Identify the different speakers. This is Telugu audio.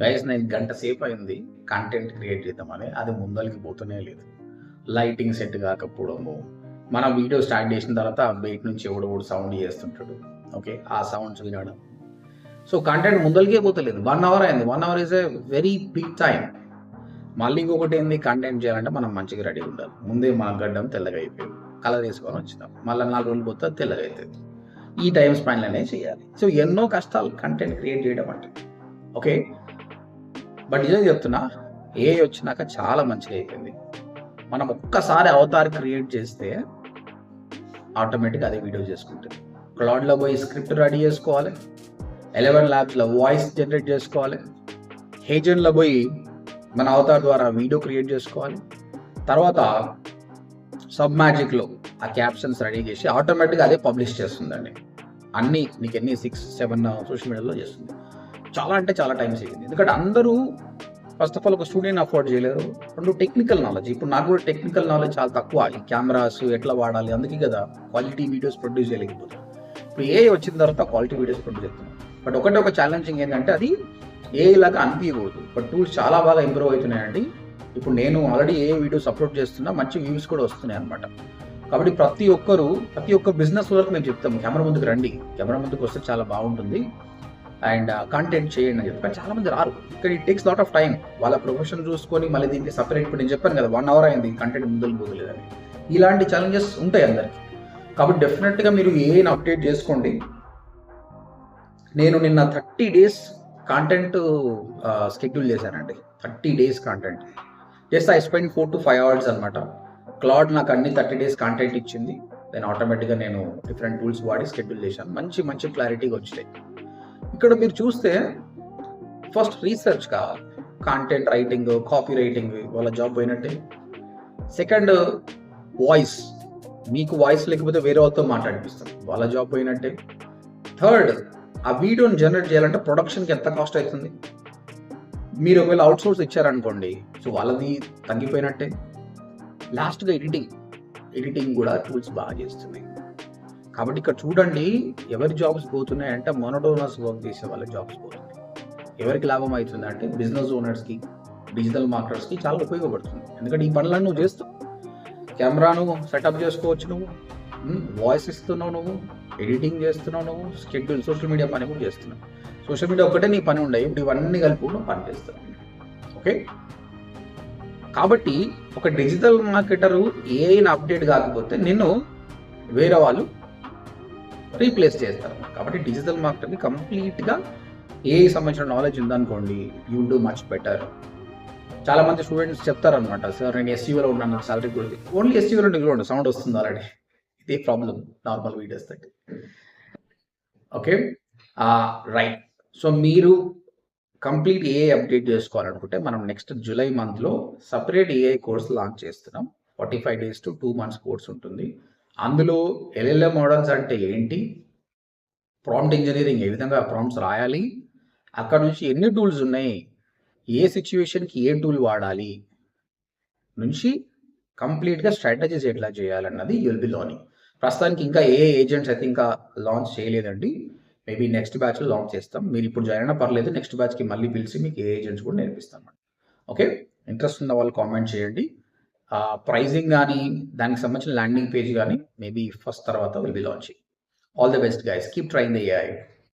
Speaker 1: గైస్ నేను గంట సేపు అయింది కంటెంట్ క్రియేట్ చేద్దామని, అది ముందరికి పోతూనే లేదు. లైటింగ్ సెట్ కాకపోవడము, మన వీడియో స్టార్ట్ చేసిన తర్వాత బయట నుంచి ఎవడోడు సౌండ్ చేస్తుంటాడు. ఓకే, ఆ సౌండ్స్ వినడం. సో కంటెంట్ ముందరికే పోతలేదు. 1 అవర్ అయింది. 1 hour is a very big time. మళ్ళీ ఇంకొకటి ఏంది, కంటెంట్ చేయాలంటే మనం మంచిగా రెడీ ఉండాలి. ముందే మా గడ్డం తెల్లగా అయిపోయింది, కలర్ వేసుకొని వచ్చినాం. మళ్ళీ 4 రోజులు పోతే తెల్లగా అవుతుంది. ఈ టైం స్పాన్లోనే చేయాలి. సో ఎన్నో కష్టాలు కంటెంట్ క్రియేట్ చేయడం అంటే. ఓకే, బట్ నిజంగా చెప్తున్నా, ఏ వచ్చినాక చాలా మంచిగా అయిపోయింది. మనం ఒక్కసారి అవతార్ క్రియేట్ చేస్తే ఆటోమేటిక్గా అదే వీడియో చేసుకుంటుంది. క్లౌడ్లో పోయి స్క్రిప్ట్ రెడీ చేసుకోవాలి, 11 ల్యాబ్స్లో వాయిస్ జనరేట్ చేసుకోవాలి, హేజన్లో పోయి మన అవతార్ ద్వారా వీడియో క్రియేట్ చేసుకోవాలి. తర్వాత సబ్ మ్యాజిక్లో ఆ క్యాప్షన్స్ రెడీ చేసి ఆటోమేటిక్గా అదే పబ్లిష్ చేస్తుందండి. అన్నీ నీకు ఎన్ని 6-7 సోషల్ మీడియాలో చేస్తుంది. చాలా అంటే చాలా టైం సేవింది. ఎందుకంటే అందరూ ఫస్ట్ ఆఫ్ ఆల్ ఒక స్టూడియోని అఫోర్డ్ చేయలేరు. 2 టెక్నికల్ నాలెడ్జ్. ఇప్పుడు నాకు కూడా టెక్నికల్ నాలెడ్జ్ చాలా తక్కువ. ఈ కెమెరాస్ ఎట్లా వాడాలి, అందుకే కదా క్వాలిటీ వీడియోస్ ప్రొడ్యూస్ చేయలేకపోతున్నాం. ఇప్పుడు ఏ వచ్చిన తర్వాత క్వాలిటీ వీడియోస్ ప్రొడ్యూస్ చేస్తున్నాం. బట్ ఒక ఛాలెంజింగ్ ఏంటంటే అది ఏ లాగా అనిపించకూడదు. బట్ టూల్స్ చాలా బాగా ఇంప్రూవ్ అవుతున్నాయండి. ఇప్పుడు నేను ఆల్రెడీ ఏ వీడియోస్ అప్లోడ్ చేస్తున్నా, మంచి వ్యూస్ కూడా వస్తున్నాయి అనమాట. కాబట్టి ప్రతి ఒక్క బిజినెస్ వరకు మేము చెప్తాం, కెమెరా ముందుకు రండి, కెమెరా ముందుకు వస్తే చాలా బాగుంటుంది అండ్ కంటెంట్ చేయండి అని చెప్పి. కానీ చాలా మంది రారు. ఇక్కడ it takes lot of time. వాళ్ళ ప్రొఫెషన్ చూసుకొని మళ్ళీ దీనికి సపరేట్. ఇప్పుడు నేను చెప్పాను కదా 1 అవర్ అయింది కంటెంట్ ముందుకు పోగలేదని. ఇలాంటి ఛాలెంజెస్ ఉంటాయి అందరికి. కాబట్టి డెఫినెట్గా మీరు ఏం అప్డేట్ చేసుకోండి. నేను నిన్న 30 days కాంటెంట్ షెడ్యూల్ చేశానండి. 30 days content. Just I spend 4 to 5 hours అనమాట. క్లౌడ్ నాకు అన్ని 30 days కాంటెంట్ ఇచ్చింది. దెన్ ఆటోమేటిక్గా నేను డిఫరెంట్ టూల్స్ వాడి షెడ్యూల్ చేశాను. మంచి క్లారిటీగా వచ్చాయి. ఇక్కడ మీరు చూస్తే ఫస్ట్ రీసెర్చ్ కావాలి. కాంటెంట్ రైటింగ్, కాపీ రైటింగ్ వాళ్ళ జాబ్ పోయినట్టే. సెకండ్ వాయిస్, మీకు వాయిస్ లేకపోతే వేరే వాళ్ళతో మాట్లాడిపిస్తాం, వాళ్ళ జాబ్ పోయినట్టే. థర్డ్, ఆ వీడియోని జనరేట్ చేయాలంటే ప్రొడక్షన్కి ఎంత కాస్ట్ అవుతుంది. మీరు ఒకవేళ అవుట్ సోర్స్ ఇచ్చారనుకోండి, సో వాళ్ళది తగ్గిపోయినట్టే. లాస్ట్గా ఎడిటింగ్ కూడా టూల్స్ బాగా చేస్తున్నాయి. కాబట్టి ఇక్కడ చూడండి, ఎవరి జాబ్స్ పోతున్నాయంటే మోనోటోనస్ వర్క్ చేసే వాళ్ళ జాబ్స్ పోతున్నాయి. ఎవరికి లాభం అవుతుంది అంటే బిజినెస్ ఓనర్స్కి, డిజిటల్ మార్కెటర్స్కి చాలా ఉపయోగపడుతుంది. ఎందుకంటే ఈ పనులను నువ్వు చేస్తావు, కెమెరాను సెటప్ చేసుకోవచ్చు, నువ్వు వాయిస్ ఇస్తున్నావు, నువ్వు ఎడిటింగ్ చేస్తున్నావు, నువ్వు షెడ్యూల్ సోషల్ మీడియా పని కూడా చేస్తున్నావు. సోషల్ మీడియా ఒకటే నీ పని ఉండవు, ఇప్పుడు ఇవన్నీ కలిపి నువ్వు పని చేస్తున్నావు. ఓకే, కాబట్టి ఒక డిజిటల్ మార్కెటరు ఏదైనా అప్డేట్ కాకపోతే నిన్ను వేరే వాళ్ళు రీప్లేస్ చేస్తారు. కాబట్టి డిజిటల్ మార్కెటర్కి కంప్లీట్గా ఏ సంబంధించిన నాలెడ్జ్ ఉందనుకోండి, యూ డూ మచ్ బెటర్. చాలా మంది స్టూడెంట్స్ చెప్తారనమాట, సార్ నేను ఎస్సీఓలో ఉన్నాను, నా సాలరీ కూడా ఓన్లీ ఎస్సీఓలో చూడండి సౌండ్ వస్తుంది ఆల్రెడీ. ఇదే ప్రాబ్లం నార్మల్ వీడియోస్ తోటి. Okay, right. సో మీరు కంప్లీట్ ఏఐ అప్డేట్ చేసుకోవాలనుకుంటే మనం నెక్స్ట్ జూలై మంత్లో సపరేట్ ఏఐ కోర్స్ లాంచ్ చేస్తున్నాం. 45 days to 2 months కోర్స్ ఉంటుంది. అందులో LLM మోడల్స్ అంటే ఏంటి, ప్రాంప్ట్ ఇంజనీరింగ్ ఏ విధంగా ప్రాంప్ట్స్ రాయాలి, అక్కడ నుంచి ఎన్ని టూల్స్ ఉన్నాయి, ఏ సిచ్యువేషన్కి ఏ టూల్ వాడాలి నుంచి కంప్లీట్గా స్ట్రాటజీస్ ఎట్లా చేయాలన్నది యూ విల్ బి లర్నింగ్. ప్రస్తుతానికి ఇంకా ఏ ఏజెంట్స్ అయితే ఇంకా లాంచ్ చేయలేదండి. మేబీ నెక్స్ట్ బ్యాచ్లో లాంచ్ చేస్తాం. మీరు ఇప్పుడు జాయిన్ అయినా పర్లేదు, నెక్స్ట్ బ్యాచ్కి మళ్ళీ పిలిచి మీకు ఏ ఏజెంట్స్ కూడా నేర్పిస్తాం. ఓకే, ఇంట్రెస్ట్ ఉన్న వాళ్ళు కామెంట్ చేయండి. ప్రైజింగ్ కానీ దానికి సంబంధించిన ల్యాండింగ్ పేజ్ కానీ మేబీ ఫస్ట్ తర్వాత will be launching. All the best guys, keep trying the AI.